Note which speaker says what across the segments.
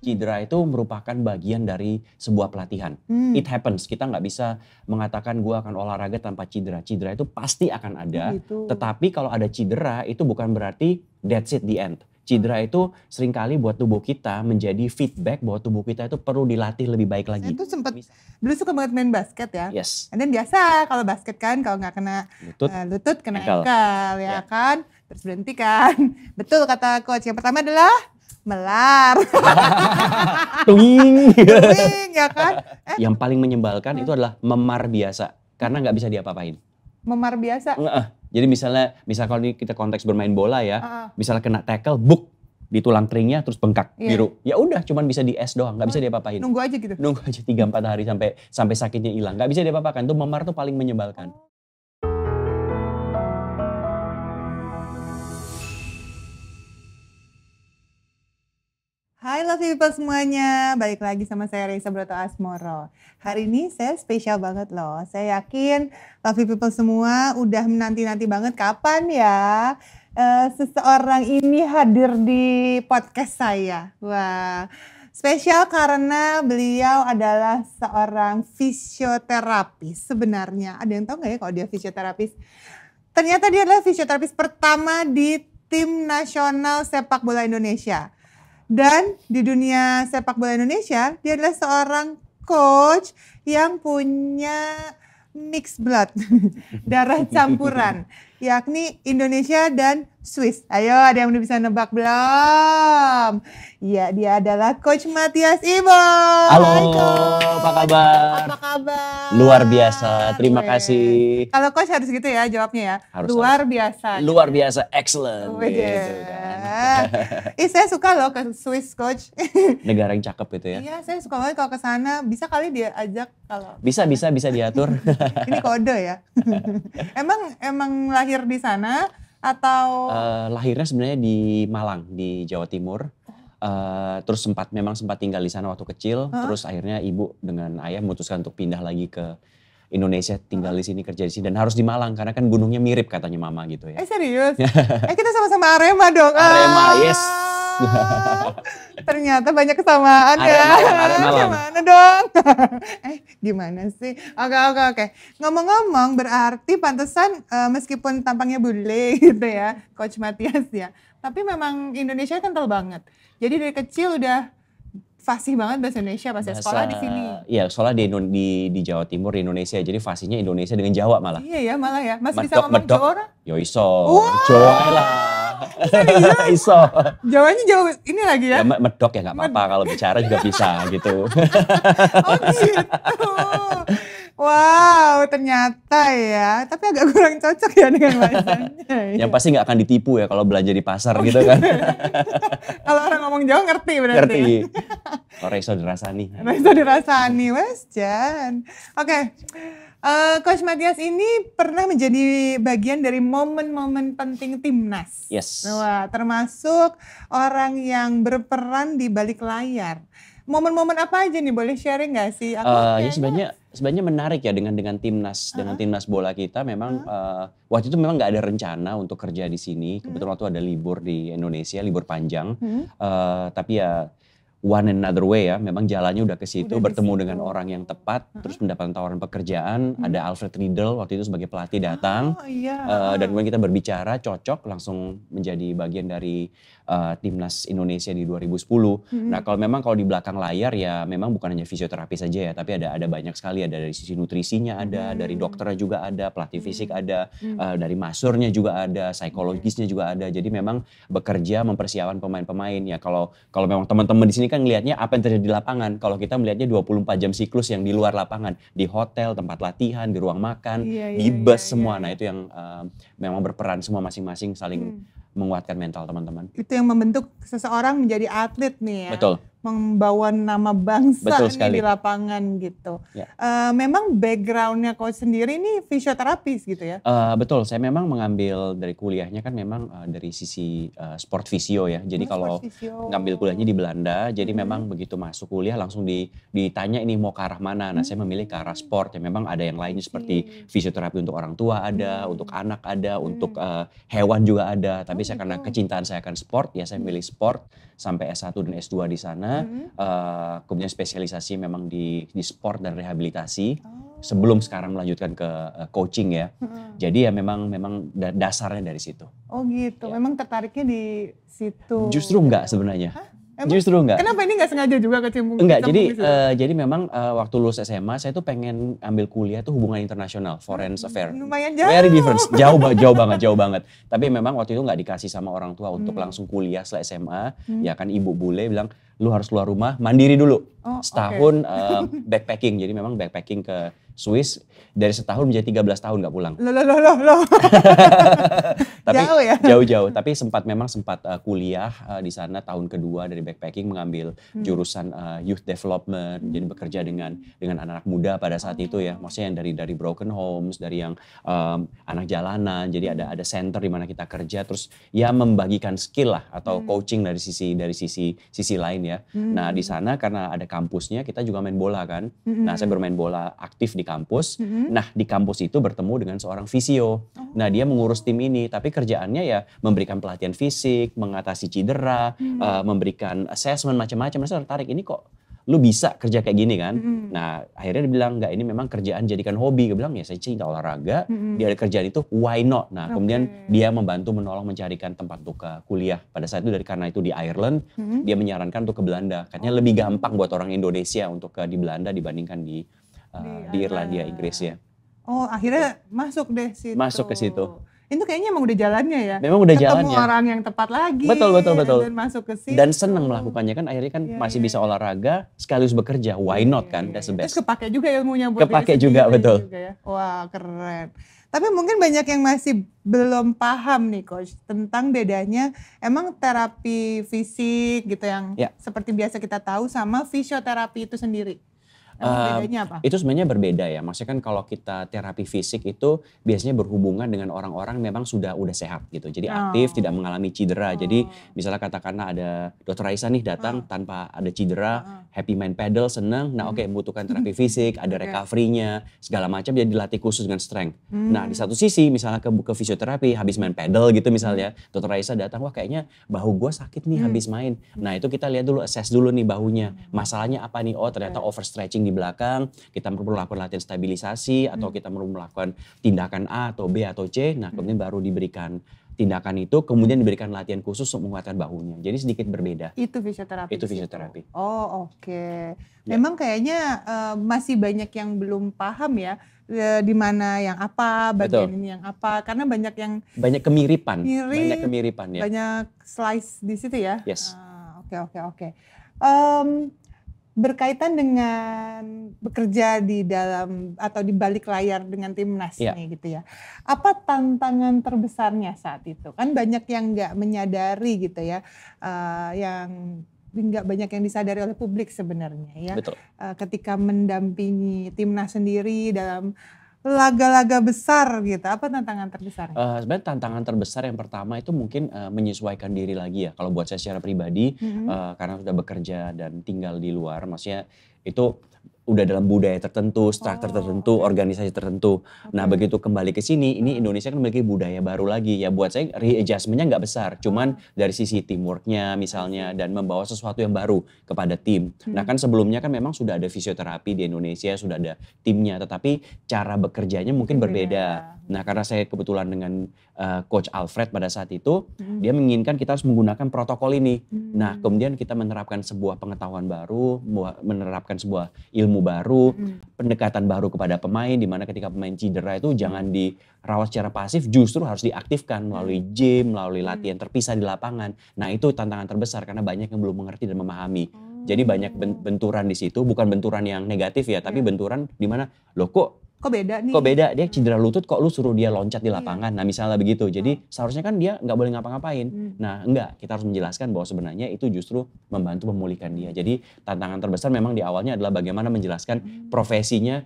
Speaker 1: Cedera itu merupakan bagian dari sebuah pelatihan. It happens, kita nggak bisa mengatakan gue akan olahraga tanpa cedera. Cedera itu pasti akan ada, tetapi kalau ada cedera itu bukan berarti that's it the end. Cedera itu seringkali buat tubuh kita menjadi feedback bahwa tubuh kita itu perlu dilatih lebih baik lagi.
Speaker 2: Saya tuh sempet dulu suka banget main basket ya.
Speaker 1: Yes.
Speaker 2: Dan biasa kalau basket kan kalau nggak kena lutut kena ankle ya kan. Terus berhenti kan. Betul kata coach. Yang pertama adalah melar.
Speaker 1: Tuing.
Speaker 2: Tuing ya kan.
Speaker 1: Yang paling menyebalkan itu adalah memar biasa. Karena nggak bisa diapa-apain.
Speaker 2: Memar biasa?
Speaker 1: Jadi misal kalau kita konteks bermain bola ya, misalnya kena tackle, buk di tulang keringnya terus bengkak biru. Ya udah, cuman bisa di es doang, nggak bisa diapa-apain.
Speaker 2: Nunggu aja gitu.
Speaker 1: Nunggu aja 3-4 hari sampai sakitnya hilang. Nggak bisa diapa-apakan. Itu memar tuh paling menyebalkan.
Speaker 2: Hai Lovely People semuanya, balik lagi sama saya Reisa Broto Asmoro. Hari ini saya spesial banget loh. Saya yakin Lovely People semua udah menanti-nanti banget kapan ya seseorang ini hadir di podcast saya. Wah, spesial karena beliau adalah seorang fisioterapis sebenarnya. Ada yang tahu nggak ya kalau dia fisioterapis? Ternyata dia adalah fisioterapis pertama di tim nasional sepak bola Indonesia. Dan di dunia sepak bola Indonesia, dia adalah seorang coach yang punya mixed blood, darah campuran, yakni Indonesia dan Swiss. Ayo, ada yang udah bisa nebak belum? Ya, dia adalah Coach Mathias Iboh.
Speaker 1: Halo,
Speaker 2: Hai, Coach.
Speaker 1: apa kabar?
Speaker 2: Apa kabar?
Speaker 1: Luar biasa, terima kasih.
Speaker 2: Kalau Coach harus gitu ya jawabnya ya.
Speaker 1: Harus,
Speaker 2: luar biasa.
Speaker 1: Luar biasa, excellent.
Speaker 2: Gitu kan. Saya suka loh ke Swiss, Coach.
Speaker 1: Negara yang cakep gitu ya.
Speaker 2: Iya, saya suka banget kalau ke sana. Bisa kali dia ajak kalau.
Speaker 1: Bisa diatur.
Speaker 2: Ini kode ya. Emang lahir di sana atau?
Speaker 1: Lahirnya sebenarnya di Malang, di Jawa Timur. Terus memang sempat tinggal di sana waktu kecil. Terus akhirnya ibu dengan ayah memutuskan untuk pindah lagi ke Indonesia, tinggal di sini, kerja di sini, dan harus di Malang karena kan gunungnya mirip katanya mama gitu ya.
Speaker 2: Serius? Kita sama-sama Arema dong.
Speaker 1: Arema, yes.
Speaker 2: Ternyata banyak kesamaan ya.
Speaker 1: Arema
Speaker 2: Gimana dong? Gimana sih? Oke. Ngomong-ngomong berarti pantesan meskipun tampangnya bule gitu ya, Coach Mathias ya. Tapi memang Indonesia kental banget. Jadi dari kecil udah fasih banget bahasa Indonesia pas sekolah di sini.
Speaker 1: Iya, sekolah di Jawa Timur di Indonesia. Jadi fasihnya Indonesia dengan Jawa malah.
Speaker 2: Iya ya, malah ya. Masih bisa ngomong Jawa orang?
Speaker 1: Yo iso. Jawa lah. Iso.
Speaker 2: Jawanya Jawa ini lagi ya?
Speaker 1: Medok ya nggak apa-apa, kalau bicara juga bisa gitu.
Speaker 2: Oh gitu. Wow, ternyata ya. Tapi agak kurang cocok ya dengan bahasanya.
Speaker 1: Yang pasti nggak akan ditipu ya kalau belanja di pasar gitu kan.
Speaker 2: Kalau orang ngomong Jawa ngerti berarti.
Speaker 1: Ngerti.
Speaker 2: Ya?
Speaker 1: Oh, Reisa dirasani.
Speaker 2: Reisa dirasani, wes Jan. Oke. Coach Mathias ini pernah menjadi bagian dari momen-momen penting timnas.
Speaker 1: Yes.
Speaker 2: Wah, termasuk orang yang berperan di balik layar. Momen-momen apa aja nih, boleh sharing nggak sih?
Speaker 1: Ya sebenarnya menarik ya dengan timnas bola kita. Memang waktu itu memang nggak ada rencana untuk kerja di sini. Kebetulan waktu ada libur di Indonesia, libur panjang. Tapi ya one another way ya, memang jalannya udah ke situ, bertemu dengan orang yang tepat, terus mendapatkan tawaran pekerjaan. Ada Alfred Riedel waktu itu sebagai pelatih datang, dan kemudian kita berbicara, cocok, langsung menjadi bagian dari timnas Indonesia di 2010. Nah kalau di belakang layar ya memang bukan hanya fisioterapi saja ya, tapi ada banyak sekali, ada dari sisi nutrisinya ada, dari dokternya juga ada, pelatih fisik ada, dari masurnya juga ada, psikologisnya juga ada. Jadi memang bekerja mempersiapkan pemain-pemain ya. Kalau memang teman-teman di sini kan ngelihatnya apa yang terjadi di lapangan. Kalau kita melihatnya 24 jam siklus yang di luar lapangan, di hotel, tempat latihan, di ruang makan, di bus semua. Nah itu yang memang berperan semua masing-masing saling menguatkan mental teman-teman.
Speaker 2: Itu yang membentuk seseorang menjadi atlet nih ya.
Speaker 1: Betul.
Speaker 2: Membawa nama bangsa nih di lapangan gitu.
Speaker 1: Ya.
Speaker 2: Memang backgroundnya coach sendiri ini fisioterapis gitu ya?
Speaker 1: Betul, saya memang mengambil dari kuliahnya kan memang dari sisi sport fisio ya. Jadi kalau ngambil kuliahnya di Belanda, jadi memang begitu masuk kuliah langsung ditanya ini mau ke arah mana. Nah saya memilih ke arah sport ya. Memang ada yang lainnya seperti fisioterapi untuk orang tua ada, untuk anak ada, untuk hewan juga ada. Tapi saya karena kecintaan saya akan sport, ya saya milih sport sampai S1 dan S2 di sana. sana. Kemudian spesialisasi memang di sport dan rehabilitasi. Sebelum sekarang melanjutkan ke coaching ya. Jadi ya memang dasarnya dari situ.
Speaker 2: Oh gitu,
Speaker 1: Ya.
Speaker 2: memang tertariknya di situ.
Speaker 1: Justru enggak sebenarnya.
Speaker 2: Emang?
Speaker 1: Justru enggak.
Speaker 2: Kenapa ini nggak sengaja juga kecimpung?
Speaker 1: Enggak,
Speaker 2: di situ?
Speaker 1: jadi memang waktu lulus SMA saya tuh pengen ambil kuliah tuh hubungan internasional, foreign affair.
Speaker 2: Lumayan jauh.
Speaker 1: Very different, jauh banget. Tapi memang waktu itu nggak dikasih sama orang tua untuk langsung kuliah setelah SMA. Ya kan ibu bule bilang, lu harus keluar rumah, mandiri dulu. Setahun backpacking, jadi memang backpacking ke Swiss. Dari setahun menjadi 13 tahun nggak pulang.
Speaker 2: Loh.
Speaker 1: Tapi
Speaker 2: Jauh ya?
Speaker 1: Jauh-jauh, tapi sempat kuliah di sana tahun kedua dari backpacking, mengambil jurusan youth development, jadi bekerja dengan anak-anak muda pada saat itu ya, maksudnya yang dari broken homes, dari yang anak jalanan, jadi ada center di mana kita kerja, terus ya membagikan skill lah atau coaching dari sisi lain ya. Nah di sana karena ada kampusnya, kita juga main bola kan. Nah saya bermain bola aktif di kampus. Nah di kampus itu bertemu dengan seorang fisio. Nah dia mengurus tim ini, tapi kerjaannya ya memberikan pelatihan fisik, mengatasi cedera, memberikan assessment macam-macam. Saya tertarik, ini kok lu bisa kerja kayak gini kan? Nah akhirnya dia bilang, enggak, ini memang kerjaan jadikan hobi. Gue bilang, ya saya cinta olahraga, dia ada kerjaan itu, why not? Nah kemudian dia membantu menolong mencarikan tempat untuk kuliah. Pada saat itu karena itu di Ireland, dia menyarankan untuk ke Belanda. Katanya lebih gampang buat orang Indonesia untuk di Belanda dibandingkan di Irlandia, Inggris ya.
Speaker 2: Oh akhirnya masuk deh situ.
Speaker 1: Masuk ke situ.
Speaker 2: Itu kayaknya emang udah jalannya ya.
Speaker 1: Memang udah
Speaker 2: Ketemu
Speaker 1: jalannya.
Speaker 2: orang yang tepat lagi.
Speaker 1: Betul.
Speaker 2: Dan masuk ke situ.
Speaker 1: Dan senang melakukannya kan, akhirnya kan masih bisa olahraga sekaligus bekerja. Why not kan? That's the best.
Speaker 2: Terus kepake juga ilmunya buat
Speaker 1: Kepake
Speaker 2: diri
Speaker 1: juga,
Speaker 2: sendiri
Speaker 1: betul.
Speaker 2: Juga ya. Wah keren. Tapi mungkin banyak yang masih belum paham nih Coach tentang bedanya emang terapi fisik gitu yang seperti biasa kita tahu sama fisioterapi itu sendiri. Bedanya apa?
Speaker 1: Itu sebenarnya berbeda ya. Maksudnya kan kalau kita terapi fisik itu biasanya berhubungan dengan orang-orang memang udah sehat gitu. Jadi aktif, tidak mengalami cedera. Jadi misalnya katakanlah ada Dr. Raisa nih datang tanpa ada cedera, happy main paddle, senang. Nah oke, membutuhkan terapi fisik, ada recovery-nya, segala macam, dia dilatih khusus dengan strength. Nah di satu sisi misalnya ke fisioterapi, habis main paddle gitu misalnya, Dr. Raisa datang, wah kayaknya bahu gue sakit nih habis main. Nah itu kita lihat dulu, assess dulu nih bahunya. Masalahnya apa nih? Oh ternyata overstretching di belakang, kita perlu melakukan latihan stabilisasi atau kita perlu melakukan tindakan A atau B atau C. Nah kemudian baru diberikan tindakan itu, kemudian diberikan latihan khusus untuk menguatkan bahunya. Jadi sedikit berbeda.
Speaker 2: Itu fisioterapi.
Speaker 1: Itu fisioterapi.
Speaker 2: Oh oke. Memang kayaknya masih banyak yang belum paham ya di mana yang apa, bagian ini yang apa, karena banyak yang
Speaker 1: kemiripan.
Speaker 2: Mirip,
Speaker 1: banyak kemiripan ya.
Speaker 2: Banyak slice di situ ya.
Speaker 1: Yes.
Speaker 2: Oke. Berkaitan dengan bekerja di dalam atau di balik layar dengan timnas nih gitu ya. Apa tantangan terbesarnya saat itu? Kan banyak yang nggak menyadari gitu ya, yang nggak banyak yang disadari oleh publik sebenarnya ya.
Speaker 1: Betul.
Speaker 2: Ketika mendampingi timnas sendiri dalam laga-laga besar gitu, apa tantangan terbesarnya?
Speaker 1: Sebenarnya tantangan terbesar yang pertama itu mungkin menyesuaikan diri lagi ya. Kalau buat saya secara pribadi, karena sudah bekerja dan tinggal di luar, maksudnya itu udah dalam budaya tertentu, struktur tertentu, organisasi tertentu. Nah begitu kembali ke sini, ini Indonesia kan memiliki budaya baru lagi ya. Buat saya readjustment-nya nggak besar, cuman dari sisi teamwork-nya misalnya dan membawa sesuatu yang baru kepada tim. Nah kan sebelumnya kan memang sudah ada fisioterapi di Indonesia, sudah ada timnya, tetapi cara bekerjanya mungkin berbeda. Nah karena saya kebetulan dengan Coach Alfred pada saat itu, dia menginginkan kita harus menggunakan protokol ini. Nah kemudian kita menerapkan sebuah pengetahuan baru, menerapkan sebuah ilmu baru, pendekatan baru kepada pemain, di mana ketika pemain cedera itu jangan dirawat secara pasif, justru harus diaktifkan melalui gym, melalui latihan terpisah di lapangan. Nah itu tantangan terbesar karena banyak yang belum mengerti dan memahami. Jadi banyak benturan di situ, bukan benturan yang negatif ya, tapi benturan di mana loh kok
Speaker 2: beda nih?
Speaker 1: Kok beda? Dia cedera lutut kok lu suruh dia loncat di lapangan. Nah misalnya begitu. Jadi seharusnya kan dia nggak boleh ngapa-ngapain. Nah enggak, kita harus menjelaskan bahwa sebenarnya itu justru membantu memulihkan dia. Jadi tantangan terbesar memang di awalnya adalah bagaimana menjelaskan profesinya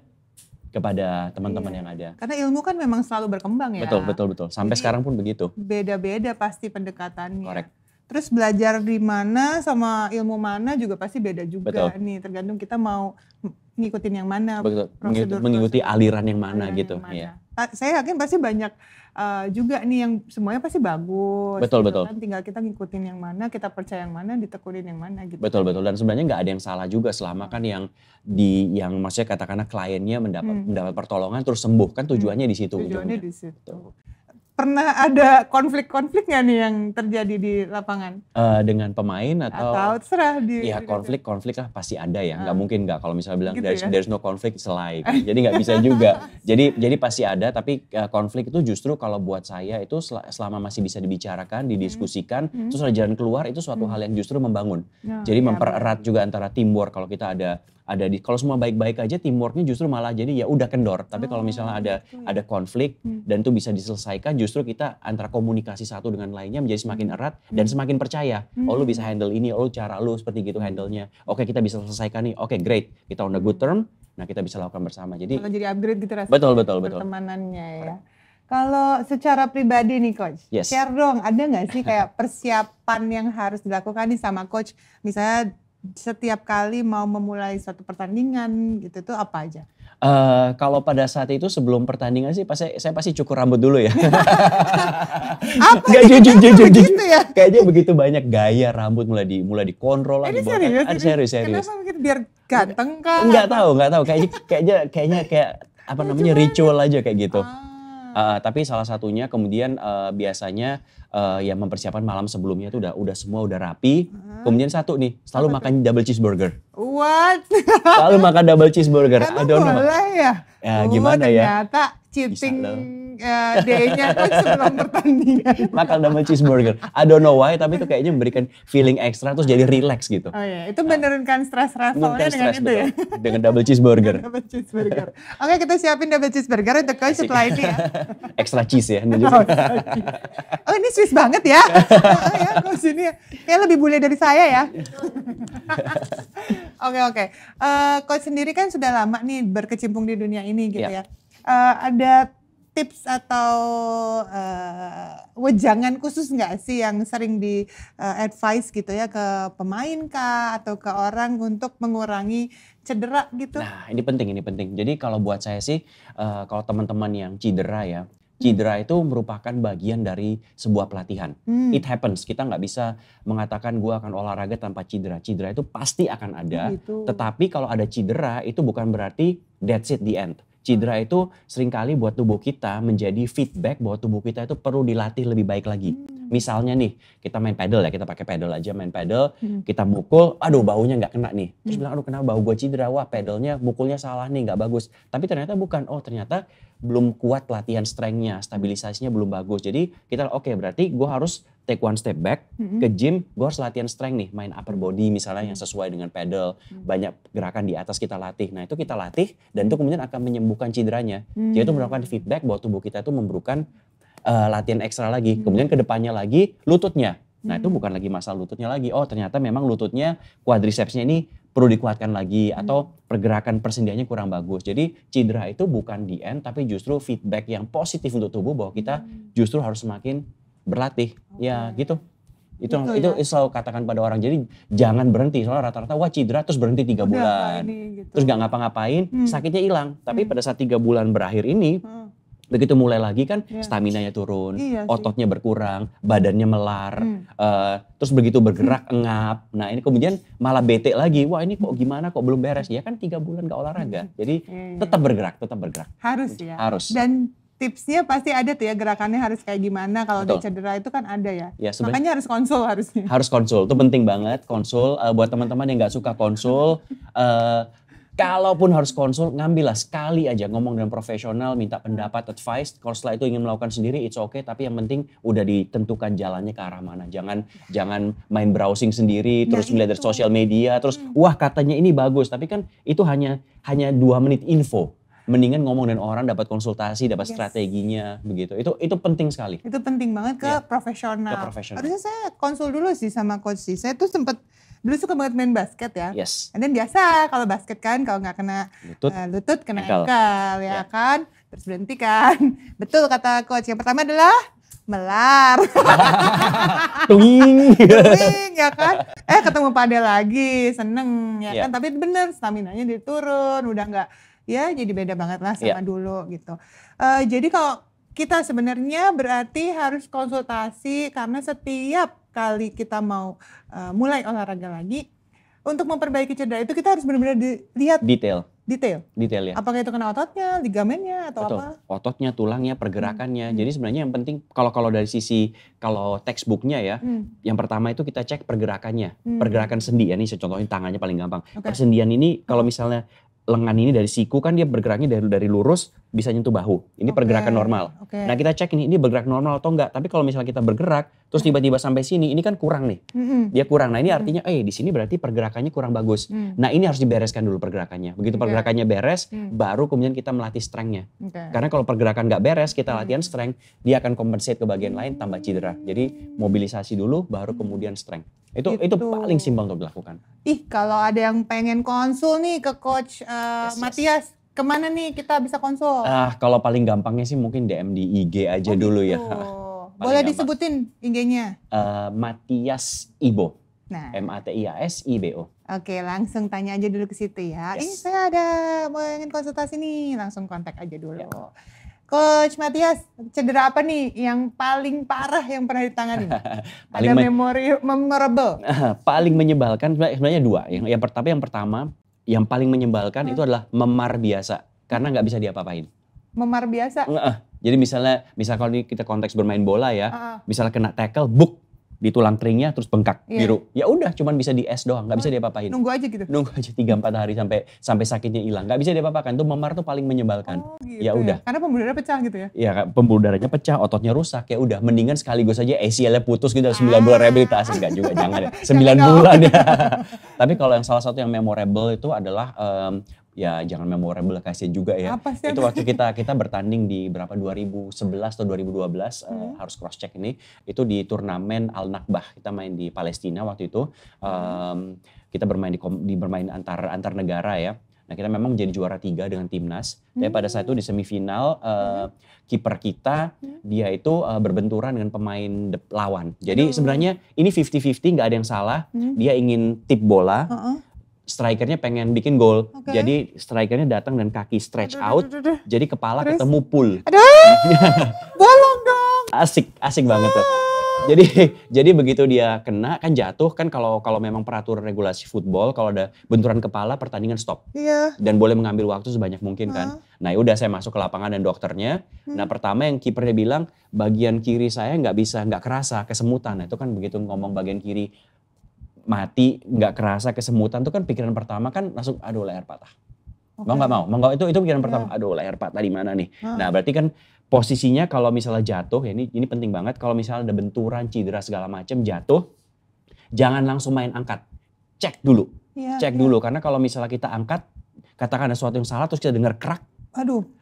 Speaker 1: kepada teman-teman yang ada.
Speaker 2: Karena ilmu kan memang selalu berkembang ya.
Speaker 1: Betul. Sampai jadi, sekarang pun begitu.
Speaker 2: Beda-beda pasti pendekatannya.
Speaker 1: Correct.
Speaker 2: Terus belajar di mana sama ilmu mana juga pasti beda juga nih. Tergantung kita mau ngikutin yang mana.
Speaker 1: Betul. Mengikuti aliran yang mana gitu. Ya.
Speaker 2: saya yakin pasti banyak juga nih yang semuanya pasti bagus.
Speaker 1: Betul,
Speaker 2: gitu
Speaker 1: betul.
Speaker 2: Kan tinggal kita ngikutin yang mana, kita percaya yang mana, ditekunin yang mana gitu.
Speaker 1: Betul. Dan sebenarnya nggak ada yang salah juga selama kan yang maksudnya katakanlah kliennya mendapat pertolongan terus sembuh kan tujuannya di situ.
Speaker 2: Tujuannya di situ. Pernah ada konflik-konflik nggak nih yang terjadi di lapangan?
Speaker 1: Dengan pemain
Speaker 2: Atau terserah
Speaker 1: ya konflik lah pasti ada ya. Nggak mungkin nggak kalau misalnya bilang
Speaker 2: gitu
Speaker 1: there's no conflict selai. Kan? Jadi nggak bisa juga. Jadi pasti ada tapi konflik itu justru kalau buat saya itu selama masih bisa dibicarakan, didiskusikan, terus ada jalan keluar itu suatu hal yang justru membangun. Jadi mempererat juga antara teamwork kalau kita ada kalau semua baik-baik aja teamworknya justru malah jadi ya udah kendor. Tapi kalau misalnya ada konflik dan itu bisa diselesaikan justru kita antara komunikasi satu dengan lainnya menjadi semakin erat dan semakin percaya. Oh lu bisa handle ini, oh cara lu seperti gitu handle-nya. Oke kita bisa selesaikan nih, oke great. Kita on the good term, nah kita bisa lakukan bersama. Jadi
Speaker 2: upgrade gitu rasanya.
Speaker 1: Betul.
Speaker 2: Pertemanannya ya. Kalau secara pribadi nih Coach, share dong ada gak sih kayak persiapan yang harus dilakukan nih sama Coach? Misalnya setiap kali mau memulai suatu pertandingan gitu tuh apa aja?
Speaker 1: Kalau pada saat itu sebelum pertandingan sih saya pasti cukur rambut dulu ya.
Speaker 2: Apa gitu ya?
Speaker 1: Kayaknya begitu banyak gaya rambut mulai dikontrol lah.
Speaker 2: Serius? Kenapa mungkin biar ganteng kah?
Speaker 1: Enggak tahu. Kayaknya kayak apa namanya ritual aja kayak gitu. Tapi salah satunya kemudian biasanya ya mempersiapkan malam sebelumnya itu udah semua udah rapi. Kemudian satu nih, selalu makan double cheeseburger.
Speaker 2: What?
Speaker 1: Selalu makan double cheeseburger.
Speaker 2: Emang boleh ya?
Speaker 1: Ya gimana ya?
Speaker 2: Ternyata cheating day-nya kan sebelum pertandingan.
Speaker 1: Makan double cheeseburger. I don't know why, tapi itu kayaknya memberikan feeling ekstra terus jadi relax gitu.
Speaker 2: Oh iya, itu menurunkan stres levelnya dengan itu ya?
Speaker 1: Dengan double cheeseburger.
Speaker 2: Double cheeseburger. Oke, kita siapin double cheeseburger untuk Coach setelah ini ya.
Speaker 1: Extra cheese ya.
Speaker 2: Oh ini Swiss banget ya. Oh ya, Coach ini kayak lebih bule dari saya ya. Oke. Coach sendiri kan sudah lama nih berkecimpung di dunia ini gitu ya. Ada tips atau wejangan khusus nggak sih yang sering di advice gitu ya ke pemain kah atau ke orang untuk mengurangi cedera gitu?
Speaker 1: Nah ini penting. Jadi kalau buat saya sih kalau teman-teman yang cedera itu merupakan bagian dari sebuah pelatihan. It happens. Kita nggak bisa mengatakan gue akan olahraga tanpa cedera. Cedera itu pasti akan ada. Tetapi kalau ada cedera itu bukan berarti that's it the end. Cedera itu seringkali buat tubuh kita menjadi feedback bahwa tubuh kita itu perlu dilatih lebih baik lagi. Misalnya nih, kita main pedal ya, kita pakai pedal aja, main pedal, kita mukul, aduh baunya nggak kena nih. Terus bilang, aduh kenapa bau gue cedera, wah pedalnya, mukulnya salah nih, nggak bagus. Tapi ternyata bukan, ternyata belum kuat latihan strength-nya, stabilisasinya belum bagus. Jadi kita berarti gue harus take one step back ke gym, gue harus latihan strength nih, main upper body misalnya yang sesuai dengan pedal, banyak gerakan di atas kita latih. Nah itu kita latih dan itu kemudian akan menyembuhkan cederanya. Jadi itu merupakan feedback bahwa tubuh kita itu memerlukan latihan ekstra lagi. Kemudian kedepannya lagi lututnya. Nah itu bukan lagi masalah lututnya lagi. Oh ternyata memang lututnya, quadricepsnya ini perlu dikuatkan lagi atau pergerakan persendiannya kurang bagus. Jadi cedera itu bukan the end tapi justru feedback yang positif untuk tubuh bahwa kita justru harus semakin berlatih. Ya gitu. Itu selalu katakan pada orang. Jadi jangan berhenti. Soalnya rata-rata wah cedera terus berhenti 3 bulan.
Speaker 2: Gitu.
Speaker 1: Terus gak ngapa-ngapain, sakitnya hilang. Tapi pada saat 3 bulan berakhir ini, begitu mulai lagi kan staminanya turun, ototnya berkurang, badannya melar, terus begitu bergerak engap. Nah ini kemudian malah bete lagi, wah ini kok gimana kok belum beres. Ya kan 3 bulan gak olahraga. Jadi tetap bergerak.
Speaker 2: Harus ya?
Speaker 1: Harus.
Speaker 2: Dan tipsnya pasti ada tuh ya, gerakannya harus kayak gimana. Kalau udah cedera itu kan ada ya. Makanya harus konsul harusnya.
Speaker 1: Harus konsul, itu penting banget konsul. Buat teman-teman yang gak suka konsul, kalaupun harus konsul, ngambillah sekali aja ngomong dengan profesional, minta pendapat, advice. Kalau setelah itu ingin melakukan sendiri, it's okay. Tapi yang penting udah ditentukan jalannya ke arah mana. Jangan main browsing sendiri, terus melihat dari sosial media, terus wah katanya ini bagus. Tapi kan itu hanya 2 menit info. Mendingan ngomong dengan orang, dapat konsultasi, dapat strateginya, begitu. Itu penting sekali.
Speaker 2: Itu penting banget ke profesional. Harusnya saya konsul dulu sih sama coach sih. Saya tuh sempet dulu suka banget main basket ya.
Speaker 1: Yes.
Speaker 2: Dan biasa kalau basket kan kalau nggak kena lutut kena ankle ya kan. Terus berhenti kan. Betul kata coach. Yang pertama adalah melar.
Speaker 1: Tuing
Speaker 2: ya kan. Ketemu padel lagi seneng ya kan. Tapi bener staminanya diturun. Udah ya jadi beda banget lah
Speaker 1: Iya.
Speaker 2: sama dulu gitu. Jadi kalau kita sebenarnya berarti harus konsultasi karena setiap kali kita mau mulai olahraga lagi, untuk memperbaiki cedera itu kita harus benar-benar dilihat
Speaker 1: Detail
Speaker 2: detail.
Speaker 1: ya.
Speaker 2: Apakah itu kena ototnya, ligamennya atau
Speaker 1: Betul.
Speaker 2: apa?
Speaker 1: Ototnya, tulangnya, pergerakannya. Jadi sebenarnya yang penting kalau dari sisi kalau textbooknya ya, yang pertama itu kita cek pergerakannya, pergerakan sendi ya. Ini saya contohin tangannya paling gampang. Persendian ini kalau misalnya lengan ini dari siku kan dia bergeraknya dari lurus bisa nyentuh bahu. Ini pergerakan normal. Nah kita cek ini bergerak normal atau enggak. Tapi kalau misalnya kita bergerak terus tiba-tiba sampai sini, ini kan kurang nih. Dia kurang. Nah ini artinya di sini berarti pergerakannya kurang bagus. Nah ini harus dibereskan dulu pergerakannya. Begitu pergerakannya beres, baru kemudian kita melatih strength-nya. Karena kalau pergerakan nggak beres, kita latihan strength, dia akan compensate ke bagian lain tambah cedera. Jadi mobilisasi dulu, baru kemudian strength. Itu paling simpel untuk dilakukan.
Speaker 2: Kalau ada yang pengen konsul nih ke Coach Matias, kemana nih kita bisa konsul?
Speaker 1: Kalau paling gampangnya sih mungkin DM di IG aja dulu ya.
Speaker 2: Boleh disebutin IG-nya?
Speaker 1: Matias Ibo.
Speaker 2: Nah.
Speaker 1: MATIASIBO.
Speaker 2: Oke, langsung tanya aja dulu ke situ ya. Ini saya ada mau ingin konsultasi nih, langsung kontak aja dulu. Coach Matias, cedera apa nih yang paling parah yang pernah ditangani? Ada memorable?
Speaker 1: Paling menyebalkan sebenarnya dua. Yang pertama, yang paling menyebalkan itu adalah memar biasa. Karena nggak bisa diapa-apain.
Speaker 2: Memar biasa?
Speaker 1: Jadi misalnya kalau kita konteks bermain bola ya, misalnya kena tackle, di tulang teringnya terus bengkak biru. Ya udah cuman bisa di es doang, nggak bisa diapa-apain.
Speaker 2: Nunggu aja gitu.
Speaker 1: Nunggu aja 3-4 hari sampai sakitnya hilang. Nggak bisa diapa-apakan. Itu memar tuh paling menyebalkan.
Speaker 2: Gitu
Speaker 1: ya udah.
Speaker 2: Karena pembuluh darah pecah gitu ya.
Speaker 1: Iya, pembuluh darahnya pecah, ototnya rusak. Ya udah mendingan sekaligus aja ACL-nya putus gitu 9 bulan rehabilitasi. Enggak juga, jangan ya. 9 bulan ya. Tapi kalau yang salah satu yang memorable itu adalah ya jangan memorable, kasihan juga ya. Itu waktu kita bertanding di 2011 atau 2012 harus cross check ini. Itu di turnamen Al Nakbah, kita main di Palestina waktu itu. Kita bermain bermain antar negara ya. Nah kita memang menjadi juara 3 dengan timnas. Tapi pada saat itu di semifinal kiper kita dia itu berbenturan dengan pemain lawan. Jadi sebenarnya ini 50-50, nggak ada yang salah. Dia ingin tip bola. Strikernya pengen bikin gol, jadi strikernya datang dan kaki stretch out, jadi kepala ketemu pool.
Speaker 2: Bolong dong.
Speaker 1: Asik banget tuh. Jadi begitu dia kena kan jatuh kan kalau memang peraturan regulasi football kalau ada benturan kepala pertandingan stop. Dan boleh mengambil waktu sebanyak mungkin kan. Nah udah saya masuk ke lapangan dan dokternya. Nah pertama yang kipernya bilang bagian kiri saya nggak kerasa kesemutan. Nah, itu kan begitu ngomong bagian kiri mati nggak kerasa kesemutan tuh kan pikiran pertama kan langsung aduh leher patah. Mau nggak itu pikiran pertama aduh leher patah di mana nih. Nah berarti kan posisinya kalau misalnya jatuh ya ini penting banget kalau misalnya ada benturan cedera segala macam jatuh jangan langsung main angkat, cek dulu dulu karena kalau misalnya kita angkat katakan ada sesuatu yang salah terus kita dengar kerak.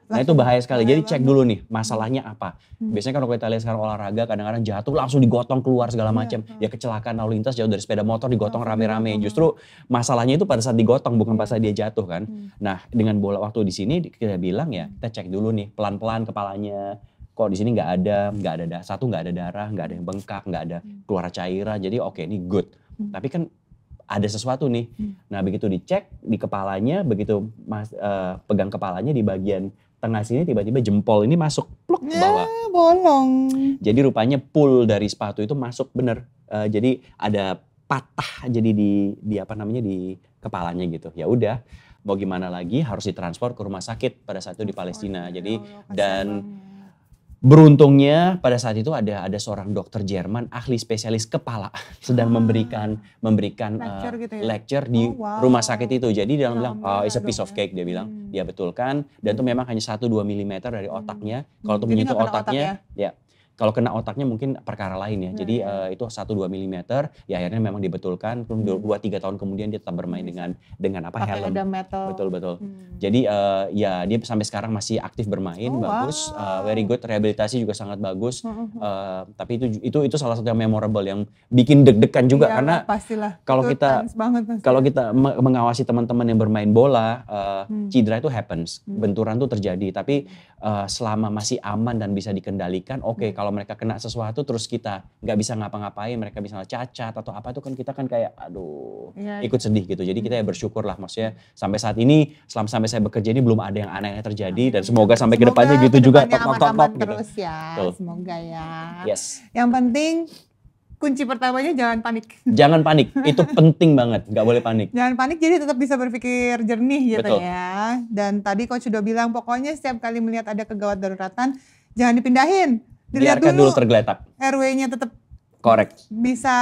Speaker 1: Nah itu bahaya sekali. Jadi cek dulu nih masalahnya apa. Biasanya kalau kita lihat sekarang olahraga kadang-kadang jatuh langsung digotong keluar segala macam. Ya kecelakaan lalu lintas jauh dari sepeda motor digotong rame-rame. Justru masalahnya itu pada saat digotong bukan pada saat dia jatuh kan. Nah dengan bola waktu di sini kita bilang ya kita cek dulu nih pelan-pelan kepalanya. Kok di sini nggak ada satu nggak ada darah, nggak ada yang bengkak, nggak ada keluar cairan. Jadi oke ini good. Tapi kan ada sesuatu nih. Nah begitu dicek di kepalanya, begitu pegang kepalanya di bagian tengah sini tiba-tiba jempol ini masuk pluk ke bawah.
Speaker 2: Bolong.
Speaker 1: Jadi rupanya pull dari sepatu itu masuk bener. Jadi ada patah jadi di kepalanya gitu. Ya udah mau gimana lagi harus ditransport ke rumah sakit pada saat itu di Palestina. Jadi dan beruntungnya pada saat itu ada seorang dokter Jerman ahli spesialis kepala sedang memberikan lecture di rumah sakit itu. Jadi dia bilang it's a piece of cake dia bilang. Dia betulkan dan itu memang hanya 1-2 mm dari otaknya. Kalau itu menyentuh otaknya ya kalau kena otaknya mungkin perkara lain ya. Jadi itu 1-2 mm ya akhirnya memang dibetulkan. 2-3 tahun kemudian dia tetap bermain dengan apa helm. Betul. Jadi ya dia sampai sekarang masih aktif bermain bagus. Very good, rehabilitasi juga sangat bagus. Tapi itu salah satu yang memorable yang bikin deg-degan juga karena
Speaker 2: pastilah.
Speaker 1: Kalau kita mengawasi teman-teman yang bermain bola cedera itu happens. Benturan itu terjadi tapi selama masih aman dan bisa dikendalikan, oke. Kalau mereka kena sesuatu terus kita nggak bisa ngapa-ngapain, mereka misalnya cacat atau apa, itu kan kita kan kayak aduh ikut sedih gitu. Jadi kita ya bersyukur lah, maksudnya sampai saat ini, sampai saya bekerja ini belum ada yang aneh-aneh terjadi, dan semoga sampai kedepannya gitu juga,
Speaker 2: aman-aman
Speaker 1: gitu.
Speaker 2: terus ya.
Speaker 1: Betul.
Speaker 2: Semoga ya.
Speaker 1: Yes.
Speaker 2: Yang penting kunci pertamanya jangan panik.
Speaker 1: Jangan panik, itu penting banget, nggak boleh panik.
Speaker 2: Jangan panik, jadi tetap bisa berpikir jernih gitu
Speaker 1: Betul.
Speaker 2: ya. Dan tadi coach sudah bilang pokoknya setiap kali melihat ada kegawat daruratan jangan dipindahin. Dilihat
Speaker 1: Biarkan dulu tergeletak.
Speaker 2: RW-nya tetap
Speaker 1: Correct.
Speaker 2: bisa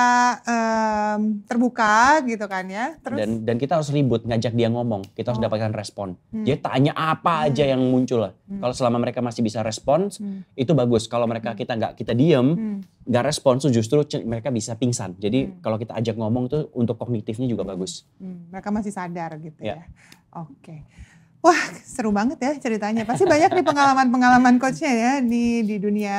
Speaker 2: terbuka gitu kan ya. Terus
Speaker 1: Dan kita harus ribut, ngajak dia ngomong, kita harus dapatkan respon. Jadi tanya apa aja yang muncul lah. Kalau selama mereka masih bisa respons, itu bagus. Kalau kita diem, nggak respons, justru mereka bisa pingsan. Jadi kalau kita ajak ngomong tuh untuk kognitifnya juga bagus.
Speaker 2: Mereka masih sadar gitu ya. Oke. Wah, seru banget ya ceritanya. Pasti banyak nih pengalaman-pengalaman coachnya ya di dunia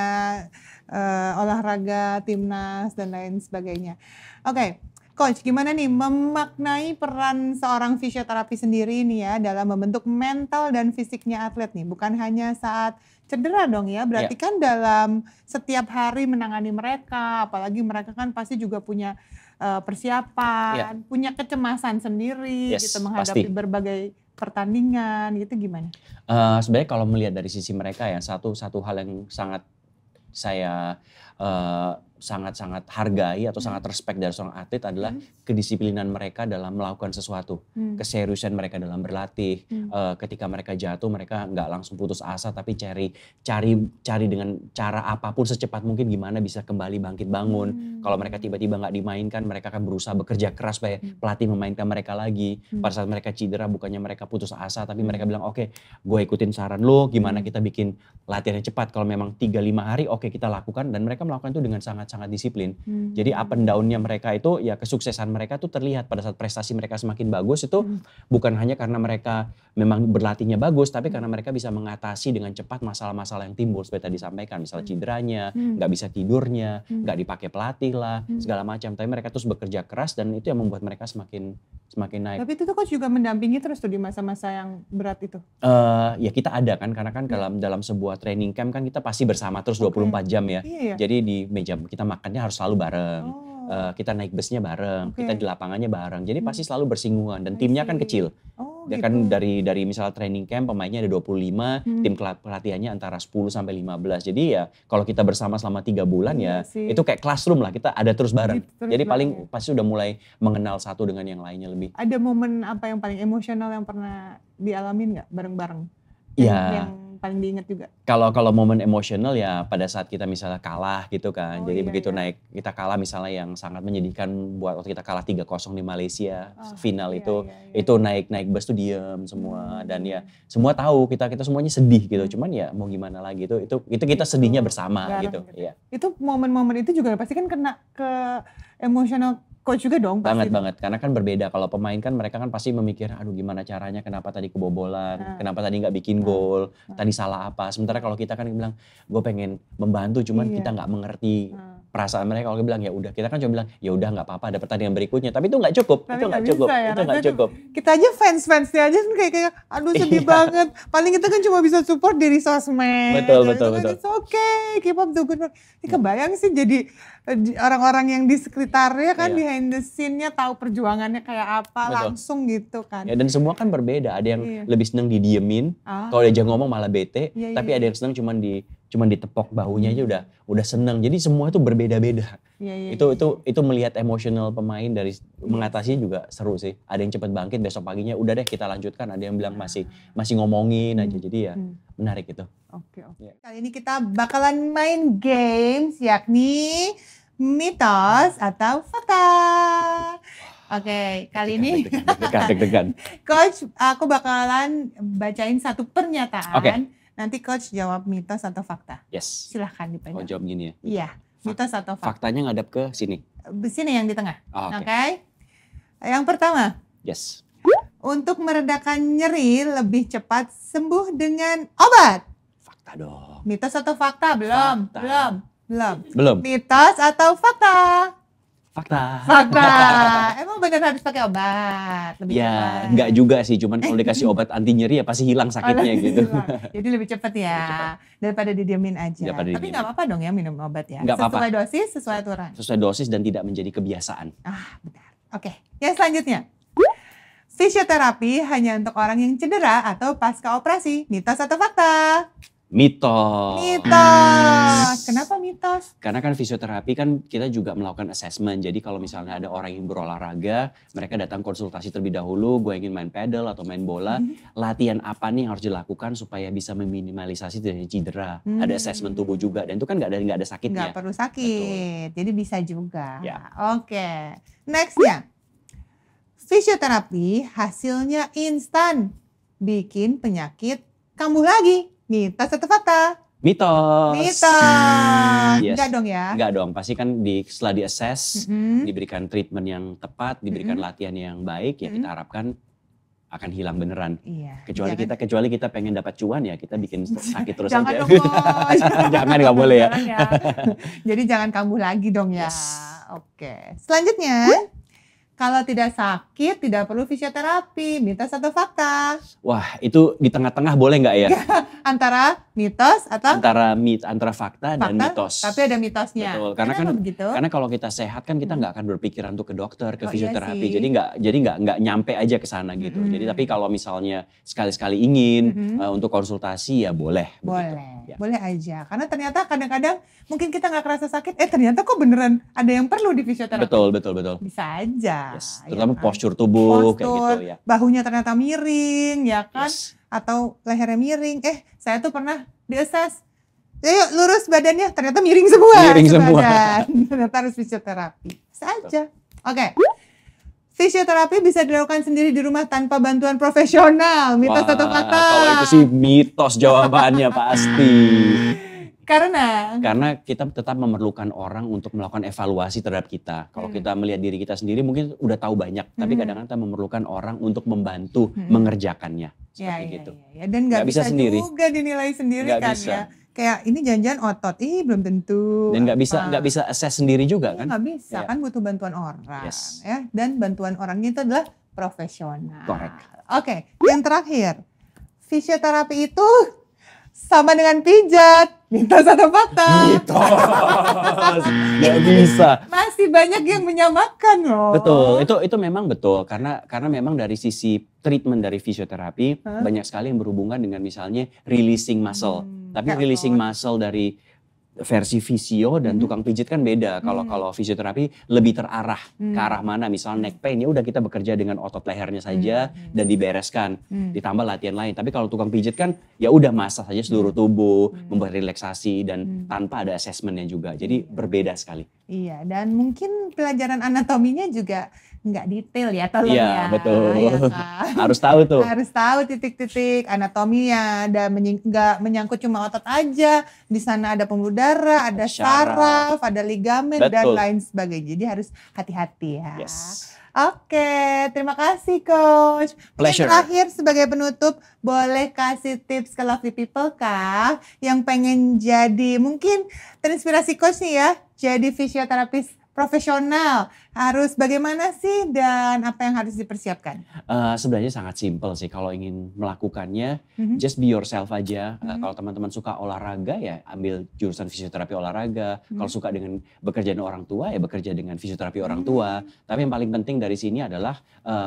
Speaker 2: olahraga, timnas dan lain sebagainya. Oke, coach, gimana nih memaknai peran seorang fisioterapi sendiri nih ya dalam membentuk mental dan fisiknya atlet nih, bukan hanya saat cedera dong ya, berarti kan dalam setiap hari menangani mereka, apalagi mereka kan pasti juga punya persiapan, punya kecemasan sendiri gitu menghadapi berbagai pertandingan gitu, gimana?
Speaker 1: Sebenarnya kalau melihat dari sisi mereka ya, satu hal yang sangat saya sangat-sangat hargai atau sangat respect dari seorang atlet adalah kedisiplinan mereka dalam melakukan sesuatu, keseriusan mereka dalam berlatih. Ketika mereka jatuh, mereka nggak langsung putus asa, tapi cari dengan cara apapun secepat mungkin gimana bisa kembali bangkit bangun. Kalau mereka tiba-tiba nggak dimainkan, mereka akan berusaha bekerja keras supaya pelatih memainkan mereka lagi. Pada saat mereka cedera, bukannya mereka putus asa, tapi mereka bilang oke, gue ikutin saran lo, gimana kita bikin latihannya cepat. Kalau memang 3-5 hari, oke kita lakukan, dan mereka melakukan itu dengan sangat disiplin. Jadi up and down-nya mereka itu ya kesuksesan mereka tuh terlihat pada saat prestasi mereka semakin bagus itu bukan hanya karena mereka memang berlatihnya bagus, tapi karena mereka bisa mengatasi dengan cepat masalah-masalah yang timbul seperti tadi disampaikan, misalnya cederanya, nggak bisa tidurnya, nggak dipakai pelatih lah, segala macam. Tapi mereka terus bekerja keras dan itu yang membuat mereka semakin naik.
Speaker 2: Tapi itu tuh coach juga mendampingi terus tuh di masa-masa yang berat itu?
Speaker 1: Ya kita ada kan, karena kan dalam sebuah training camp kan kita pasti bersama terus 24 jam ya. Jadi di meja kita makannya harus selalu bareng. Kita naik busnya bareng, kita di lapangannya bareng. Jadi pasti selalu bersinggungan dan timnya kan kecil. Dia kan dari misalnya training camp pemainnya ada 25, tim pelatihannya antara 10 sampai 15. Jadi ya kalau kita bersama selama 3 bulan itu kayak classroom lah, kita ada terus bareng. Jadi paling pasti udah mulai mengenal satu dengan yang lainnya lebih.
Speaker 2: Ada momen apa yang paling emosional yang pernah dialamin nggak bareng-bareng? Yang paling diingat juga? Kalau
Speaker 1: momen emosional ya pada saat kita misalnya kalah gitu kan. Jadi begitu kita kalah misalnya yang sangat menyedihkan buat waktu kita kalah 3-0 di Malaysia final itu naik bus tuh diem semua dan ya semua tahu kita semuanya sedih gitu. Cuman ya mau gimana lagi itu kita sedihnya bersama gitu. Ya.
Speaker 2: Itu momen-momen itu juga pasti kan kena ke emosional coach juga dong pasti.
Speaker 1: Banget, karena kan berbeda. Kalau pemain kan mereka kan pasti memikir, aduh gimana caranya, kenapa tadi kebobolan, kenapa tadi nggak bikin gol, tadi salah apa. Sementara kalau kita kan bilang, gue pengen membantu, cuman kita nggak mengerti perasaan mereka. Kalau bilang ya udah, kita kan cuma bilang ya udah nggak apa-apa, ada pertandingan berikutnya. Tapi itu nggak cukup, itu nggak cukup.
Speaker 2: Kita aja fansnya aja kan kayak aduh sedih banget. Paling kita kan cuma bisa support dari sosmed.
Speaker 1: Betul.
Speaker 2: It's okay, keep up the good work. Ini kebayang sih jadi orang-orang yang di sekitarnya kan behind the scene-nya tahu perjuangannya kayak apa langsung gitu kan.
Speaker 1: Ya, dan semua kan berbeda. Ada yang lebih seneng didiemin, kalau diajak ngomong malah bete. Tapi ada yang seneng cuman ditepok bahunya aja udah seneng. Jadi semua itu berbeda-beda. Itu melihat emosional pemain dari mengatasinya juga seru sih. Ada yang cepet bangkit, besok paginya udah deh kita lanjutkan. Ada yang bilang masih ngomongin aja. Jadi ya menarik itu.
Speaker 2: Oke. Kali ini kita bakalan main games yakni mitos atau fakta. Oke, kali ini
Speaker 1: deg-degan.
Speaker 2: Coach, aku bakalan bacain satu pernyataan. Nanti coach jawab mitos atau fakta.
Speaker 1: Yes.
Speaker 2: Silahkan dipegang.
Speaker 1: Oh, jawab gini ya?
Speaker 2: Iya, mitos atau fakta.
Speaker 1: Faktanya ngadap ke sini.
Speaker 2: Sini yang di tengah.
Speaker 1: Oke.
Speaker 2: Yang pertama.
Speaker 1: Yes.
Speaker 2: Untuk meredakan nyeri lebih cepat sembuh dengan obat.
Speaker 1: Fakta dong.
Speaker 2: Mitos atau fakta? Belum.
Speaker 1: Belum.
Speaker 2: Mitos atau fakta?
Speaker 1: Fakta.
Speaker 2: Fakta. Emang benar harus pakai obat lebih
Speaker 1: Ya,
Speaker 2: cepat?
Speaker 1: enggak juga sih. Cuman kalau dikasih obat anti nyeri ya pasti hilang sakitnya
Speaker 2: lebih
Speaker 1: gitu.
Speaker 2: hilang. Jadi lebih cepat ya, daripada didiamin aja.
Speaker 1: Daripada
Speaker 2: Tapi
Speaker 1: didiemin.
Speaker 2: nggak apa-apa dong ya minum obat ya.
Speaker 1: Nggak apa-apa.
Speaker 2: Sesuai dosis, sesuai aturan.
Speaker 1: Sesuai dosis dan tidak menjadi kebiasaan.
Speaker 2: Ah, benar. Oke, yang selanjutnya. Fisioterapi hanya untuk orang yang cedera atau pasca operasi. Mitos atau fakta?
Speaker 1: Mitos.
Speaker 2: Mitos. Kenapa mitos?
Speaker 1: Karena kan fisioterapi kan kita juga melakukan assessment. Jadi kalau misalnya ada orang yang berolahraga, mereka datang konsultasi terlebih dahulu, gue ingin main pedal atau main bola, latihan apa nih yang harus dilakukan supaya bisa meminimalisasi dari cedera. Ada assessment tubuh juga dan itu kan nggak ada sakitnya.
Speaker 2: Nggak perlu sakit, jadi bisa juga.
Speaker 1: Ya.
Speaker 2: Oke, nextnya. Fisioterapi hasilnya instan, bikin penyakit kambuh lagi. Mitos atau fakta?
Speaker 1: Mitos.
Speaker 2: Mitos.
Speaker 1: Yes.
Speaker 2: Enggak dong ya?
Speaker 1: Enggak dong, pasti kan setelah di-assess, diberikan treatment yang tepat, diberikan latihan yang baik, ya kita harapkan akan hilang beneran.
Speaker 2: Iya.
Speaker 1: Kecuali kita pengen dapat cuan ya kita bikin sakit terus
Speaker 2: Jangan
Speaker 1: aja.
Speaker 2: dong, Bos.
Speaker 1: Jangan, nggak boleh ya.
Speaker 2: Jangan ya. Jadi jangan kambuh lagi dong ya.
Speaker 1: Yes.
Speaker 2: Oke. Selanjutnya, kalau tidak sakit tidak perlu fisioterapi. Mitos atau fakta?
Speaker 1: Wah, itu di tengah-tengah boleh nggak ya?
Speaker 2: Antara mitos atau
Speaker 1: Antara fakta dan mitos.
Speaker 2: Tapi ada mitosnya.
Speaker 1: Betul, karena
Speaker 2: Kenapa
Speaker 1: kan
Speaker 2: begitu?
Speaker 1: karena kalau kita sehat kan kita nggak akan berpikiran untuk ke dokter, ke
Speaker 2: Oh, iya
Speaker 1: fisioterapi.
Speaker 2: sih.
Speaker 1: Jadi nggak nyampe aja ke sana gitu. Jadi tapi kalau misalnya sekali-sekali ingin untuk konsultasi ya boleh.
Speaker 2: Boleh,
Speaker 1: begitu. Ya.
Speaker 2: boleh aja. Karena ternyata kadang-kadang mungkin kita nggak kerasa sakit, ternyata kok beneran ada yang perlu di fisioterapi.
Speaker 1: Betul.
Speaker 2: Bisa aja.
Speaker 1: Yes.
Speaker 2: ya
Speaker 1: Terutama
Speaker 2: kan?
Speaker 1: postur tubuh kayak gitu
Speaker 2: Postur,
Speaker 1: ya.
Speaker 2: bahunya ternyata miring, ya kan?
Speaker 1: Yes.
Speaker 2: Atau lehernya miring. Saya tuh pernah di-assess. Yuk lurus badannya, ternyata miring semua.
Speaker 1: Miring semua.
Speaker 2: sebadan. Ternyata harus fisioterapi. Bisa aja. Oke. Fisioterapi bisa dilakukan sendiri di rumah tanpa bantuan profesional. Mitos
Speaker 1: Wah,
Speaker 2: atau fakta?
Speaker 1: kalau itu sih mitos jawabannya pasti.
Speaker 2: Karena
Speaker 1: kita tetap memerlukan orang untuk melakukan evaluasi terhadap kita. Kalau kita melihat diri kita sendiri mungkin udah tahu banyak, tapi kadang-kadang kita memerlukan orang untuk membantu mengerjakannya. Seperti gitu.
Speaker 2: Ya. Dan nggak bisa
Speaker 1: sendiri.
Speaker 2: juga dinilai sendiri
Speaker 1: Nggak
Speaker 2: kan
Speaker 1: bisa.
Speaker 2: ya. Kayak ini janjian otot, belum tentu.
Speaker 1: Dan nggak bisa assess sendiri juga kan?
Speaker 2: Nggak bisa
Speaker 1: Iya.
Speaker 2: kan, butuh bantuan orang.
Speaker 1: Yes.
Speaker 2: Ya. Dan bantuan orangnya itu adalah profesional.
Speaker 1: Correct.
Speaker 2: Oke, yang terakhir. Fisioterapi itu sama dengan pijat. Mitos atau fakta?
Speaker 1: Mitos. Nggak bisa.
Speaker 2: Masih banyak yang menyamakan loh.
Speaker 1: Betul, itu memang betul karena memang dari sisi treatment dari fisioterapi banyak sekali yang berhubungan dengan misalnya releasing muscle. Tapi
Speaker 2: Ya,
Speaker 1: releasing muscle dari versi fisio dan tukang pijit kan beda. Kalau fisioterapi lebih terarah ke arah mana, misalnya neck pain ya udah kita bekerja dengan otot lehernya saja dan dibereskan, ditambah latihan lain. Tapi kalau tukang pijit kan ya udah massage saja seluruh tubuh, membuat relaksasi dan tanpa ada assessmentnya juga. Jadi berbeda sekali.
Speaker 2: Iya, dan mungkin pelajaran anatominya juga nggak detail ya, tolong
Speaker 1: Iya,
Speaker 2: ya.
Speaker 1: betul.
Speaker 2: Ya kan?
Speaker 1: Harus tahu tuh.
Speaker 2: Harus tahu titik-titik anatominya, ada nggak menyangkut cuma otot aja. Di sana ada pembuluh darah, ada saraf, ada ligamen dan
Speaker 1: Betul.
Speaker 2: lain sebagainya. Jadi harus hati-hati ya.
Speaker 1: Yes.
Speaker 2: Oke, terima kasih Coach.
Speaker 1: Pleasure.
Speaker 2: Yang terakhir sebagai penutup, boleh kasih tips ke Lovely People kah yang pengen jadi, mungkin terinspirasi Coach nih ya, jadi fisioterapis profesional. Harus bagaimana sih dan apa yang harus dipersiapkan?
Speaker 1: Sebenarnya sangat simpel sih kalau ingin melakukannya, just be yourself aja. Kalau teman-teman suka olahraga ya ambil jurusan fisioterapi olahraga. Kalau suka dengan bekerja dengan orang tua ya bekerja dengan fisioterapi orang tua. Tapi yang paling penting dari sini adalah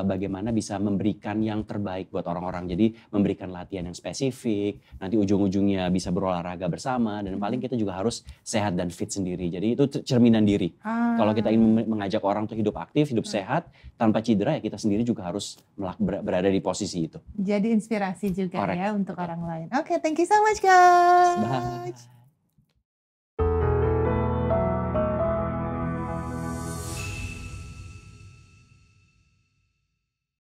Speaker 1: bagaimana bisa memberikan yang terbaik buat orang-orang. Jadi memberikan latihan yang spesifik, nanti ujung-ujungnya bisa berolahraga bersama dan paling kita juga harus sehat dan fit sendiri. Jadi itu cerminan diri. Kalau kita ingin mengajak orang untuk hidup aktif, hidup sehat, tanpa cedera ya kita sendiri juga harus berada di posisi itu.
Speaker 2: Jadi inspirasi juga
Speaker 1: Correct.
Speaker 2: ya untuk orang lain. Oke, thank you so much Coach.
Speaker 1: Bye.